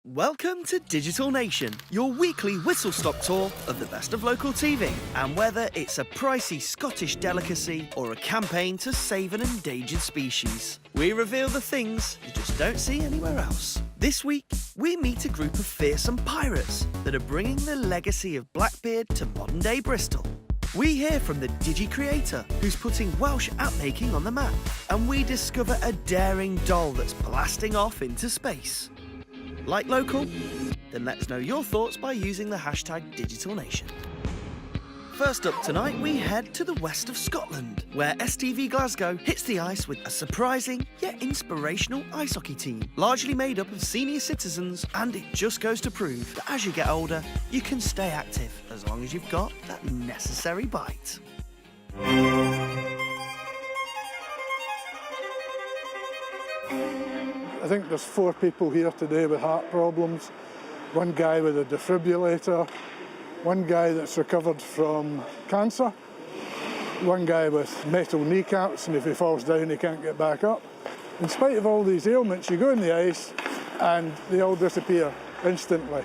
Welcome to Digital Nation, your weekly whistle-stop tour of the best of local TV. And whether it's a pricey Scottish delicacy or a campaign to save an endangered species, we reveal the things you just don't see anywhere else. This week, we meet a group of fearsome pirates that are bringing the legacy of Blackbeard to modern-day Bristol. We hear from the Digi creator, who's putting Welsh app-making on the map. And we discover a daring doll that's blasting off into space. Like local? Then let us know your thoughts by using the hashtag #DigitalNation. First up tonight, we head to the west of Scotland, where STV Glasgow hits the ice with a surprising yet inspirational ice hockey team, largely made up of senior citizens, and it just goes to prove that as you get older, you can stay active as long as you've got that necessary bite. I think there's 4 people here today with heart problems, one guy with a defibrillator, one guy that's recovered from cancer, one guy with metal kneecaps, and if he falls down he can't get back up. In spite of all these ailments, you go in the ice and they all disappear instantly.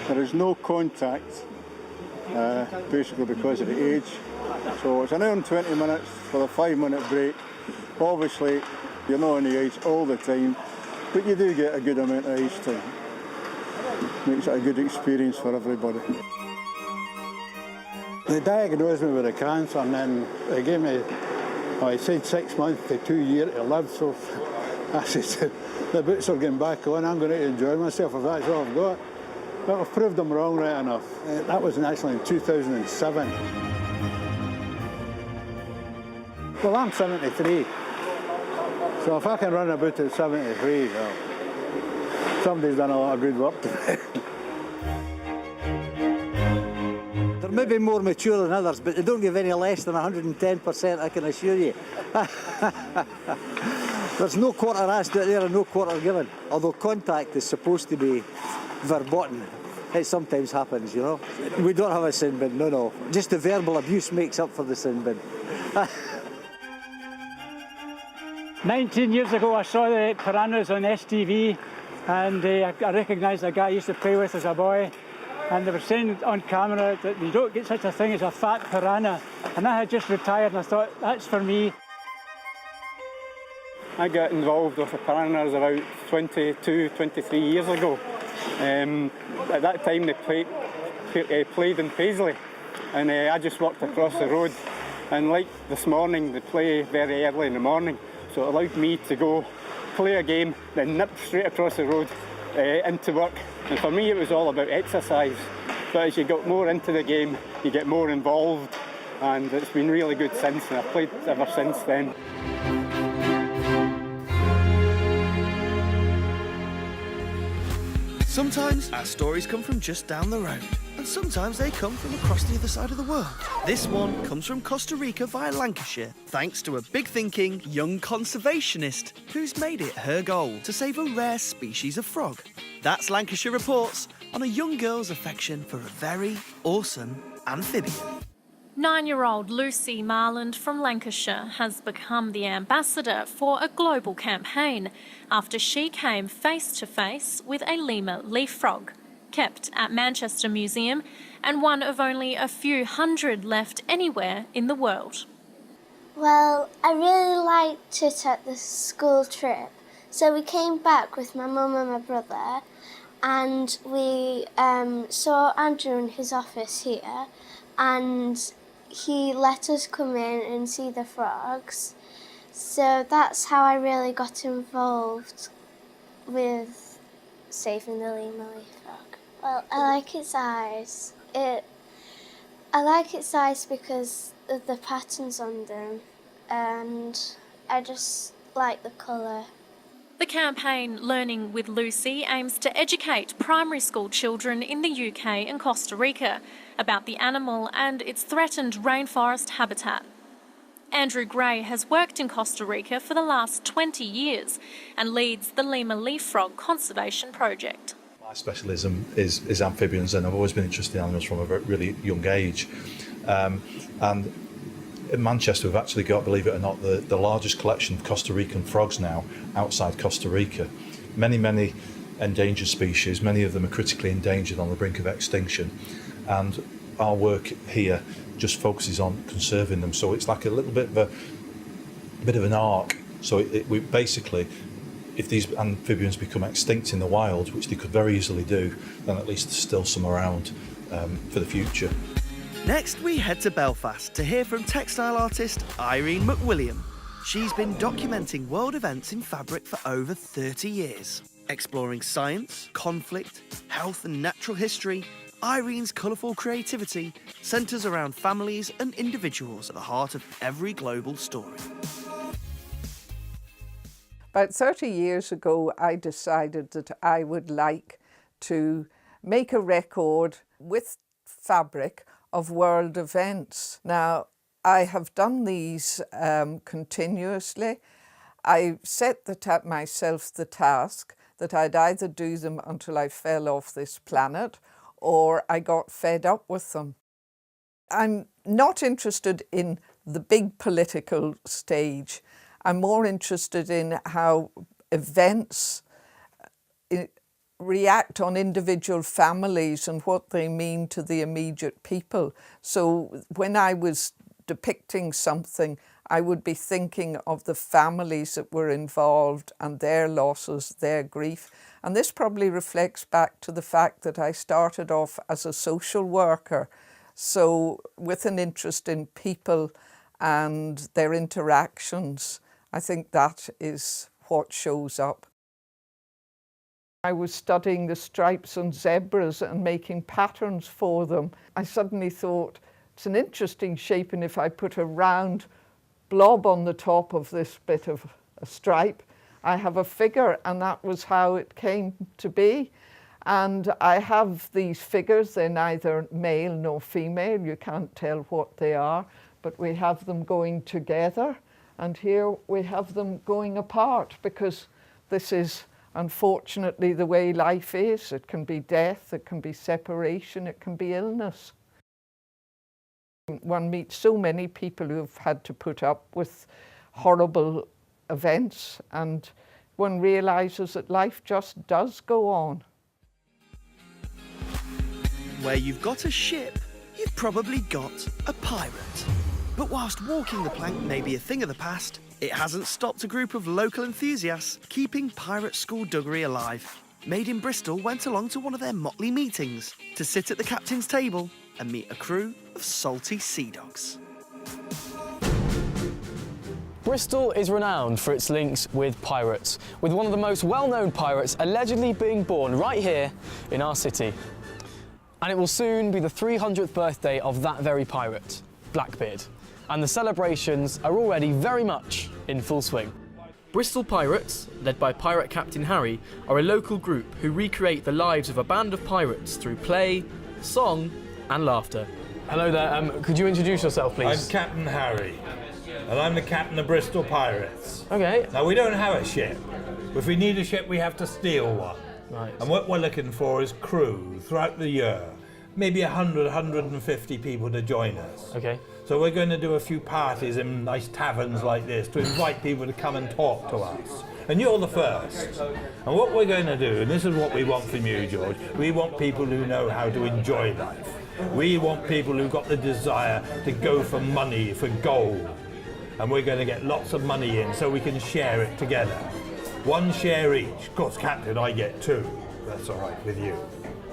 There is no contact, basically because of the age. So it's an hour and 20 minutes for a 5-minute break. Obviously, you're not on the ice all the time, but you do get a good amount of ice time. Makes it a good experience for everybody. They diagnosed me with a cancer, and then they gave me, I said 6 months to 2 years to live, so I said, the boots are getting back on, I'm going to enjoy myself if that's all I've got. But I've proved them wrong right enough. That was actually in 2007. Well, I'm 73. So if I can run a boot at 73, well, somebody's done a lot of good work to me. They're maybe more mature than others, but they don't give any less than 110%, I can assure you. There's no quarter asked out there and no quarter given, although contact is supposed to be verboten. It sometimes happens, you know. We don't have a sin bin, no. Just the verbal abuse makes up for the sin bin. 19 years ago I saw the piranhas on STV, and I recognised a guy I used to play with as a boy, and they were saying on camera that you don't get such a thing as a fat piranha, and I had just retired and I thought, that's for me. I got involved with the piranhas about 22, 23 years ago. At that time they played in Paisley, and I just walked across the road, and like this morning they play very early in the morning. So it allowed me to go play a game, then nip straight across the road into work. And for me it was all about exercise. But as you got more into the game, you get more involved, and it's been really good since, and I've played ever since then. Sometimes our stories come from just down the road, and sometimes they come from across the other side of the world. This one comes from Costa Rica via Lancashire, thanks to a big-thinking young conservationist who's made it her goal to save a rare species of frog. That's Lancashire Reports on a young girl's affection for a very awesome amphibian. 9-year-old Lucy Marland from Lancashire has become the ambassador for a global campaign after she came face-to-face with a lemur leaf frog, kept at Manchester Museum and one of only a few hundred left anywhere in the world. Well, I really liked it at the school trip, so we came back with my mum and my brother, and we saw Andrew in his office here, and he let us come in and see the frogs. So that's how I really got involved with saving the lemur leaf frog. Well, I like its eyes. I like its eyes because of the patterns on them, and I just like the colour. The campaign Learning with Lucy aims to educate primary school children in the UK and Costa Rica about the animal and its threatened rainforest habitat. Andrew Gray has worked in Costa Rica for the last 20 years and leads the lemur leaf frog conservation project. My specialism is amphibians, and I've always been interested in animals from a really young age. And In Manchester, we've actually got, believe it or not, the largest collection of Costa Rican frogs now outside Costa Rica. Many endangered species, many of them are critically endangered on the brink of extinction. And our work here just focuses on conserving them. So it's like a little bit of an arc. So we basically, if these amphibians become extinct in the wild, which they could very easily do, then at least there's still some around for the future. Next, we head to Belfast to hear from textile artist Irene MacWilliam. She's been documenting world events in fabric for over 30 years. Exploring science, conflict, health and natural history, Irene's colourful creativity centres around families and individuals at the heart of every global story. About 30 years ago, I decided that I would like to make a record with fabric of world events. Now, I have done these continuously. I set myself the task that I'd either do them until I fell off this planet or I got fed up with them. I'm not interested in the big political stage. I'm more interested in how events react on individual families and what they mean to the immediate people. So when I was depicting something, I would be thinking of the families that were involved and their losses, their grief. And this probably reflects back to the fact that I started off as a social worker, so with an interest in people and their interactions. I think that is what shows up. I was studying the stripes on zebras and making patterns for them. I suddenly thought, it's an interesting shape, and if I put a round blob on the top of this bit of a stripe, I have a figure, and that was how it came to be. And I have these figures, they're neither male nor female, you can't tell what they are, but we have them going together, and here we have them going apart, because this is unfortunately the way life is. It can be death, it can be separation, it can be illness. One meets so many people who've had to put up with horrible events, and one realises that life just does go on. Where you've got a ship, you've probably got a pirate. But whilst walking the plank may be a thing of the past, it hasn't stopped a group of local enthusiasts keeping pirate skullduggery alive. Made in Bristol went along to one of their motley meetings to sit at the captain's table and meet a crew of salty sea dogs. Bristol is renowned for its links with pirates, with one of the most well-known pirates allegedly being born right here in our city. And it will soon be the 300th birthday of that very pirate, Blackbeard. And the celebrations are already very much in full swing. Bristol Pirates, led by pirate Captain Harry, are a local group who recreate the lives of a band of pirates through play, song and laughter. Hello there, could you introduce yourself please? I'm Captain Harry, and I'm the captain of Bristol Pirates. Okay. Now we don't have a ship. If we need a ship we have to steal one. Right. And what we're looking for is crew throughout the year. Maybe 100, 150 people to join us. Okay. So we're going to do a few parties in nice taverns like this to invite people to come and talk to us. And you're the first. And what we're going to do, and this is what we want from you, George, we want people who know how to enjoy life. We want people who've got the desire to go for money, for gold. And we're going to get lots of money in so we can share it together. One share each. Of course, Captain, I get two. That's all right with you.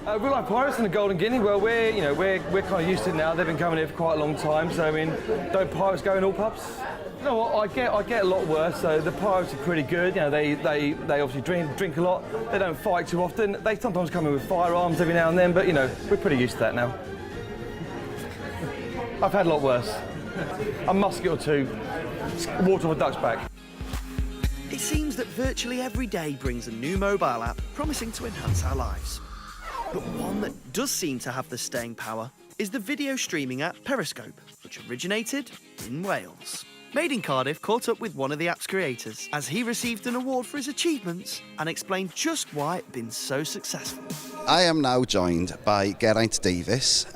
We're like pirates in the Golden Guinea. Well, we're kind of used to it now. They've been coming here for quite a long time. So I mean, don't pirates go in all pubs? You know what? I get a lot worse. So the pirates are pretty good. You know, they obviously drink a lot. They don't fight too often. They sometimes come in with firearms every now and then. But you know, we're pretty used to that now. I've had a lot worse. A musket or two. Water off a duck's back. It seems that virtually every day brings a new mobile app promising to enhance our lives. But one that does seem to have the staying power is the video streaming app Periscope, which originated in Wales. Made in Cardiff caught up with one of the app's creators as he received an award for his achievements and explained just why it'd been so successful. I am now joined by Geraint Davies,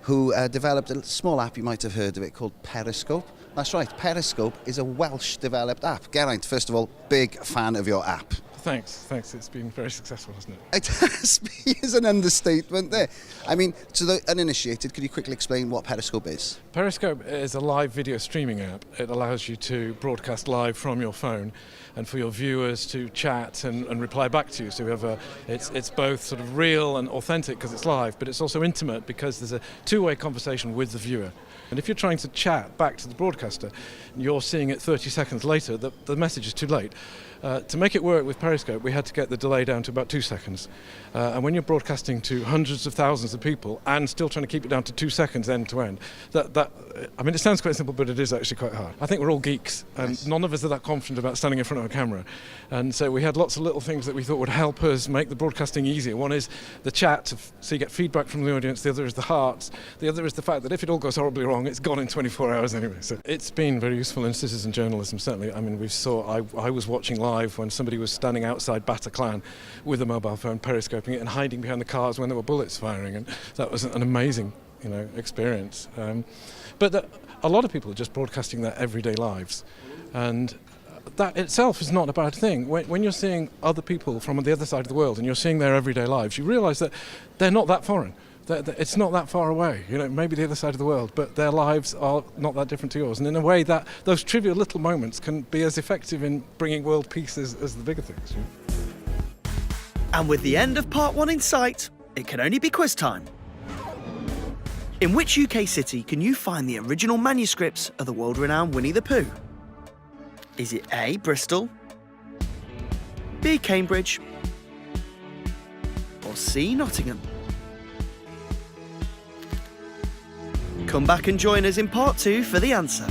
who developed a small app, you might have heard of it, called Periscope. That's right, Periscope is a Welsh-developed app. Geraint, first of all, big fan of your app. Thanks. It's been very successful, hasn't it? It has been, is an understatement there. I mean, to the uninitiated, could you quickly explain what Periscope is? Periscope is a live video streaming app. It allows you to broadcast live from your phone and for your viewers to chat and reply back to you. So we have it's both sort of real and authentic because it's live, but it's also intimate because there's a two-way conversation with the viewer. And if you're trying to chat back to the broadcaster, you're seeing it 30 seconds later, the message is too late. To make it work with Periscope, we had to get the delay down to about 2 seconds. And when you're broadcasting to hundreds of thousands of people and still trying to keep it down to 2 seconds end to end, I mean, it sounds quite simple, but it is actually quite hard. I think we're all geeks, and none of us are that confident about standing in front of a camera. And so we had lots of little things that we thought would help us make the broadcasting easier. One is the chat, so you get feedback from the audience. The other is the hearts. The other is the fact that if it all goes horribly wrong, it's gone in 24 hours anyway. So it's been very useful in citizen journalism, certainly. I mean, I was watching live when somebody was standing outside Bataclan with a mobile phone, periscoping it and hiding behind the cars when there were bullets firing, and that was an amazing, experience. But a lot of people are just broadcasting their everyday lives, and that itself is not a bad thing. When you're seeing other people from the other side of the world and you're seeing their everyday lives, you realise that they're not that foreign. It's not that far away, maybe the other side of the world, but their lives are not that different to yours. And in a way, that those trivial little moments can be as effective in bringing world peace as the bigger things. And with the end of part 1 in sight, it can only be quiz time. In which UK city can you find the original manuscripts of the world-renowned Winnie the Pooh? Is it A, Bristol, B, Cambridge, or C, Nottingham? Come back and join us in part 2 for the answer.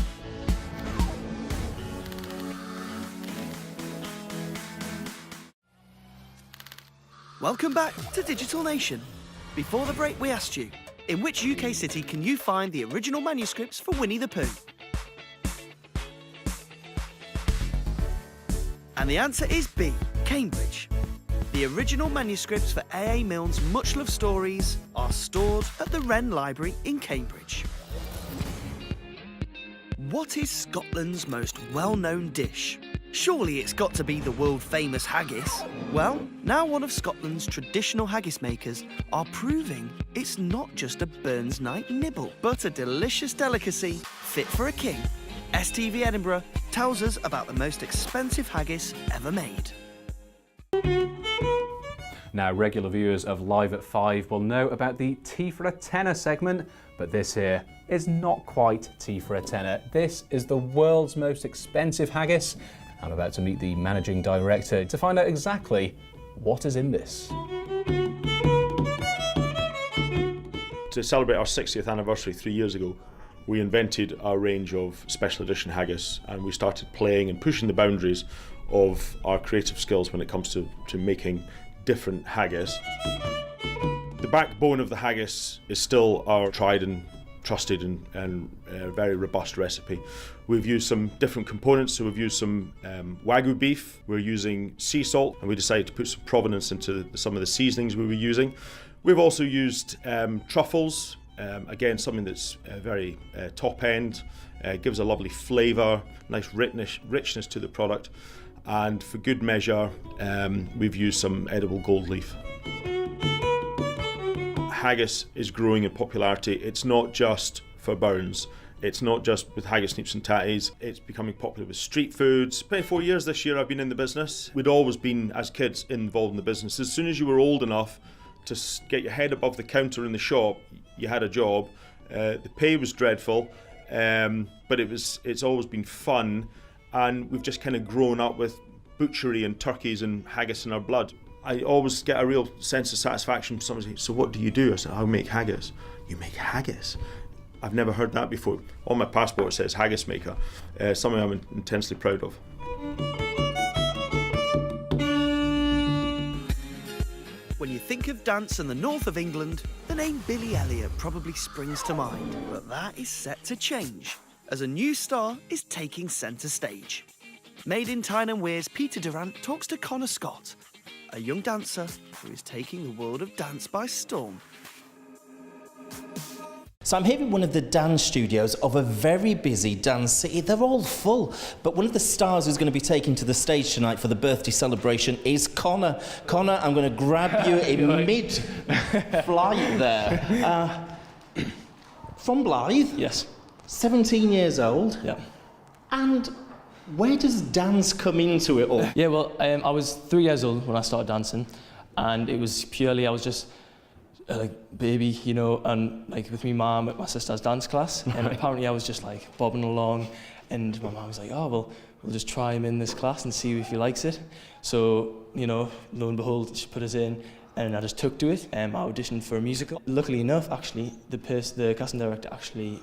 Welcome back to Digital Nation. Before the break, we asked you, in which UK city can you find the original manuscripts for Winnie the Pooh? And the answer is B, Cambridge. The original manuscripts for A.A. Milne's much-loved stories are stored at the Wren Library in Cambridge. What is Scotland's most well-known dish? Surely it's got to be the world-famous haggis. Well, now one of Scotland's traditional haggis makers are proving it's not just a Burns night nibble, but a delicious delicacy fit for a king. STV Edinburgh tells us about the most expensive haggis ever made. Now, regular viewers of Live at 5 will know about the Tea for a Tenner segment, but this here is not quite tea for a tenner. This is the world's most expensive haggis. I'm about to meet the managing director to find out exactly what is in this. To celebrate our 60th anniversary 3 years ago, we invented our range of special edition haggis, and we started playing and pushing the boundaries of our creative skills when it comes to making different haggis. The backbone of the haggis is still our tried and trusted and very robust recipe. We've used some different components, so we've used some Wagyu beef, we're using sea salt, and we decided to put some provenance into some of the seasonings we were using. We've also used truffles, again something that's very top end, gives a lovely flavour, nice richness to the product, and for good measure we've used some edible gold leaf. Haggis is growing in popularity. It's not just for Burns. It's not just with haggis, neeps and tatties. It's becoming popular with street foods. 24 years this year I've been in the business. We'd always been, as kids, involved in the business. As soon as you were old enough to get your head above the counter in the shop, you had a job. The pay was dreadful, but it's always been fun, and we've just kind of grown up with butchery and turkeys and haggis in our blood. I always get a real sense of satisfaction from somebody saying, "So what do you do?" I said, "I make haggis." "You make haggis?" I've never heard that before. On my passport it says haggis maker, something I'm intensely proud of. When you think of dance in the north of England, the name Billy Elliot probably springs to mind. But that is set to change, as a new star is taking centre stage. Made in Tyne and Wear's Peter Durrant talks to Connor Scott, a young dancer who is taking the world of dance by storm. So I'm here in one of the dance studios of a very busy dance city. They're all full, but one of the stars who's going to be taken to the stage tonight for the birthday celebration is Connor. Connor, I'm going to grab you in mid-flight there. From Blythe? Yes. 17 years old? Yeah. And where does dance come into it all? Yeah, well, I was 3 years old when I started dancing, and it was purely, I was just like baby, you know, and like with me mum at my sister's dance class, and apparently I was just like bobbing along, and my mum was like, oh, well, we'll just try him in this class and see if he likes it. So, you know, lo and behold, she put us in, and I just took to it. I auditioned for a musical. Luckily enough, actually, the casting director actually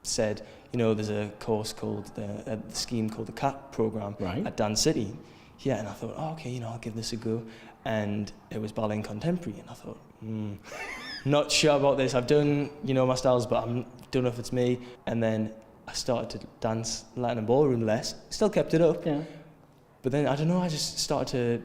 said, you know, there's a course called, the scheme called the CAT programme at Dance City. Yeah, and I thought, oh, okay, you know, I'll give this a go. And it was ballet and contemporary, and I thought, not sure about this. I've done, you know, my styles, but I don't know if it's me. And then I started to dance Latin and ballroom less. Still kept it up. Yeah. But then, I don't know, I just started to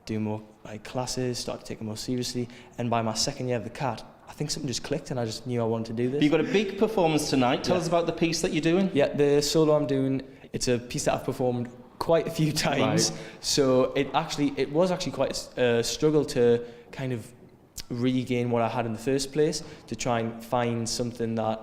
do more like classes, started to take it more seriously. And by my second year of the CAT, I think something just clicked and I just knew I wanted to do this. You've got a big performance tonight. Tell us about the piece that you're doing. Yeah, the solo I'm doing, it's a piece that I've performed quite a few times. Right. So it was actually quite a struggle to kind of regain what I had in the first place, to try and find something that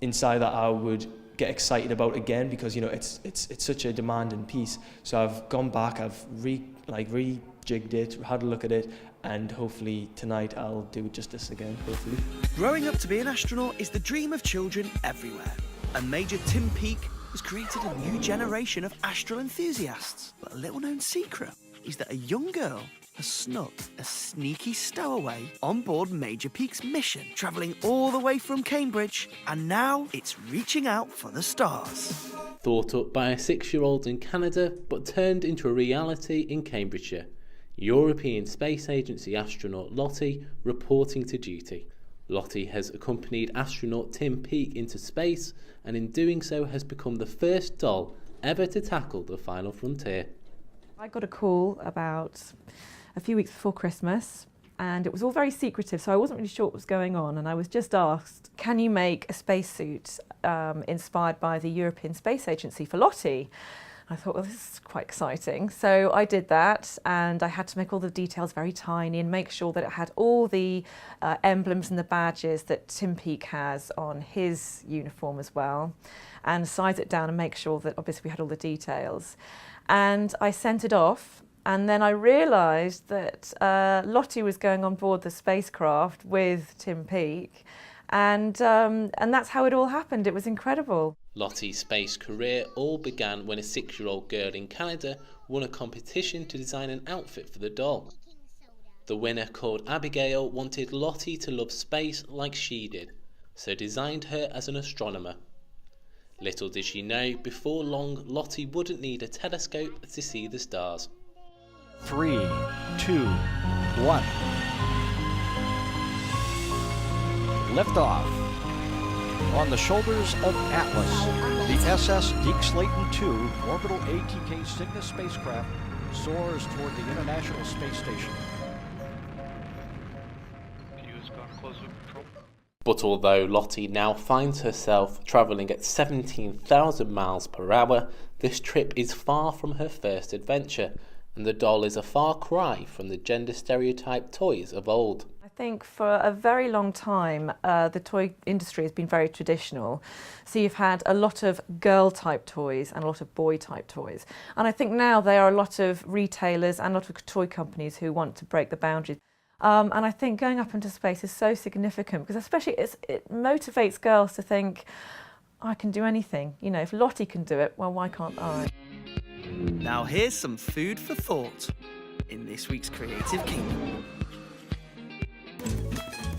inside that I would get excited about again, because, you know, it's such a demanding piece. So I've gone back, I've rejigged it, had a look at it, and hopefully tonight I'll do justice again, hopefully. Growing up to be an astronaut is the dream of children everywhere, and Major Tim Peake has created a new generation of astral enthusiasts. But a little-known secret is that a young girl has snuck a sneaky stowaway on board Major Peake's mission, travelling all the way from Cambridge, and now it's reaching out for the stars. Thought up by a 6-year-old in Canada, but turned into a reality in Cambridgeshire. European Space Agency astronaut Lottie reporting to duty. Lottie has accompanied astronaut Tim Peake into space, and in doing so has become the first doll ever to tackle the final frontier. I got a call about a few weeks before Christmas, and it was all very secretive, so I wasn't really sure what was going on, and I was just asked, can you make a spacesuit inspired by the European Space Agency for Lottie? I thought, well, this is quite exciting. So I did that, and I had to make all the details very tiny and make sure that it had all the emblems and the badges that Tim Peake has on his uniform as well, and size it down and make sure that obviously we had all the details. And I sent it off, and then I realised that Lottie was going on board the spacecraft with Tim Peake, and that's how it all happened. It was incredible. Lottie's space career all began when a 6-year-old girl in Canada won a competition to design an outfit for the doll. The winner, called Abigail, wanted Lottie to love space like she did, so designed her as an astronomer. Little did she know, before long Lottie wouldn't need a telescope to see the stars. 3, 2, 1. Lift off. On the shoulders of Atlas, the SS Deke Slayton II orbital ATK Cygnus spacecraft soars toward the International Space Station. But although Lottie now finds herself travelling at 17,000 miles per hour, this trip is far from her first adventure, and the doll is a far cry from the gender stereotype toys of old. I think for a very long time the toy industry has been very traditional. So you've had a lot of girl-type toys and a lot of boy-type toys. And I think now there are a lot of retailers and a lot of toy companies who want to break the boundaries. And I think going up into space is so significant because especially it motivates girls to think, I can do anything. You know, if Lottie can do it, well, why can't I? Now here's some food for thought in this week's Creative Kingdom.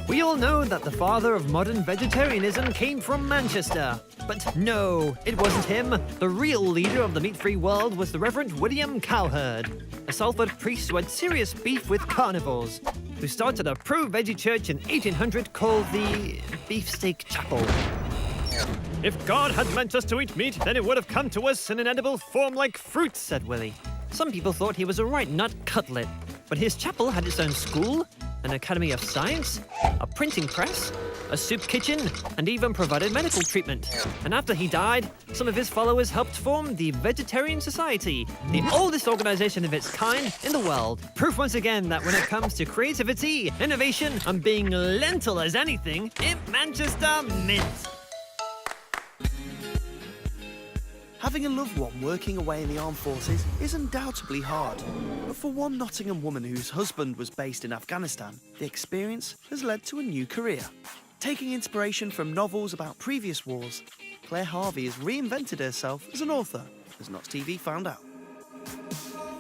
We all know that the father of modern vegetarianism came from Manchester. But no, it wasn't him. The real leader of the meat-free world was the Reverend William Cowherd, a Salford priest who had serious beef with carnivores, who started a pro-veggie church in 1800 called the Beefsteak Chapel. If God had meant us to eat meat, then it would have come to us in an edible form like fruit, said Willie. Some people thought he was a right nut cutlet, but his chapel had its own school, an Academy of Science, a printing press, a soup kitchen, and even provided medical treatment. And after he died, some of his followers helped form the Vegetarian Society, the oldest organisation of its kind in the world. Proof once again that when it comes to creativity, innovation, and being lentil as anything, Manchester mints. Having a loved one working away in the armed forces is undoubtedly hard. But for one Nottingham woman whose husband was based in Afghanistan, the experience has led to a new career. Taking inspiration from novels about previous wars, Claire Harvey has reinvented herself as an author, as Notts TV found out.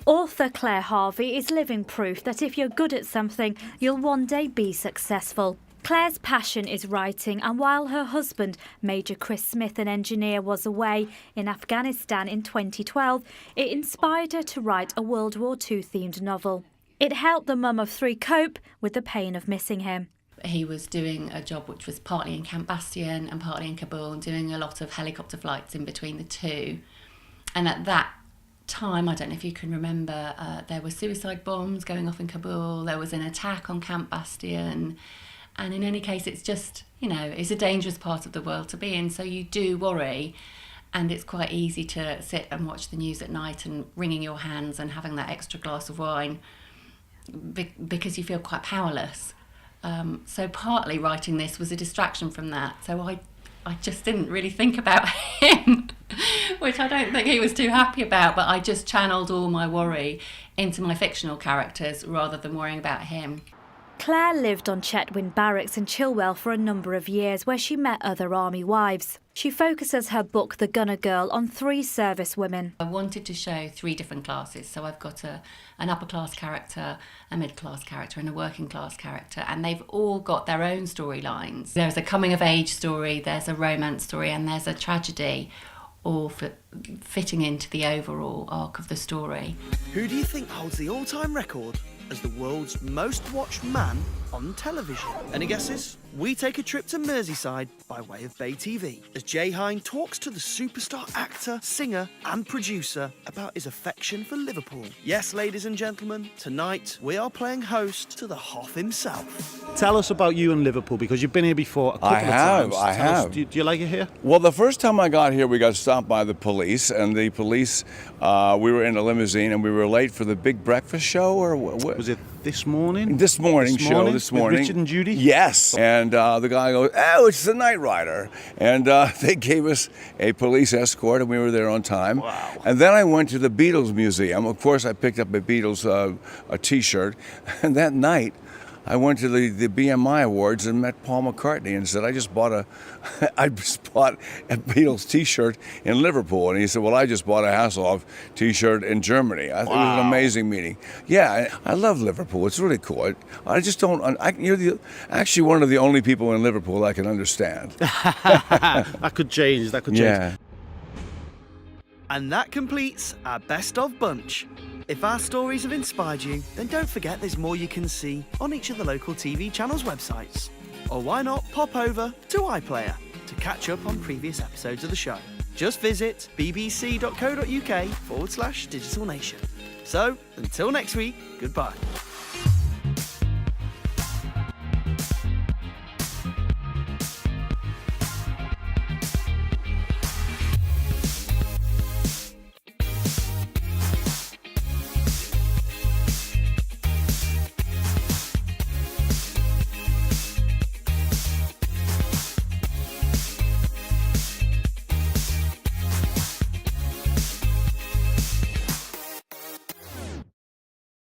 Author Claire Harvey is living proof that if you're good at something, you'll one day be successful. Claire's passion is writing, and while her husband, Major Chris Smith, an engineer, was away in Afghanistan in 2012, it inspired her to write a World War II themed novel. It helped the mum of 3 cope with the pain of missing him. He was doing a job which was partly in Camp Bastion and partly in Kabul, and doing a lot of helicopter flights in between the two. And at that time, I don't know if you can remember, there were suicide bombs going off in Kabul, there was an attack on Camp Bastion. And in any case, it's just, it's a dangerous part of the world to be in. So you do worry. And it's quite easy to sit and watch the news at night and wringing your hands and having that extra glass of wine because you feel quite powerless. So partly writing this was a distraction from that. So I just didn't really think about him, which I don't think he was too happy about. But I just channeled all my worry into my fictional characters rather than worrying about him. Claire lived on Chetwynd Barracks in Chilwell for a number of years, where she met other army wives. She focuses her book, The Gunner Girl, on 3 service women. I wanted to show 3 different classes. So I've got an upper class character, a middle class character, and a working class character. And they've all got their own storylines. There's a coming of age story, there's a romance story, and there's a tragedy, all fitting into the overall arc of the story. Who do you think holds the all-time record as the world's most watched man on television? Any guesses? We take a trip to Merseyside by way of Bay TV as Jay Hine talks to the superstar actor, singer and producer about his affection for Liverpool. Yes, ladies and gentlemen, tonight we are playing host to the Hoth In South. Tell us about you and Liverpool, because you've been here before a couple of times. I Tell us, have. do you like it here? Well, the first time I got here, we got stopped by the police, and the police, we were in a limousine, and we were late for the big breakfast show, or what? Was it this morning? This morning. With Richard and Judy? Yes. And the guy goes, "Oh, it's the Night Rider." And they gave us a police escort, and we were there on time. Wow. And then I went to the Beatles Museum. Of course, I picked up a Beatles a T-shirt. And that night, I went to the BMI Awards and met Paul McCartney and said, I just bought a Beatles T-shirt in Liverpool. And he said, well, I just bought a Hasselhoff T-shirt in Germany. I think it was an amazing meeting. Yeah, I love Liverpool. It's really cool. I just don't, you're actually one of the only people in Liverpool I can understand. That could change, Yeah. And that completes our best of bunch. If our stories have inspired you, then don't forget there's more you can see on each of the local TV channels' websites. Or why not pop over to iPlayer to catch up on previous episodes of the show. Just visit bbc.co.uk/Digital Nation. So, until next week, goodbye.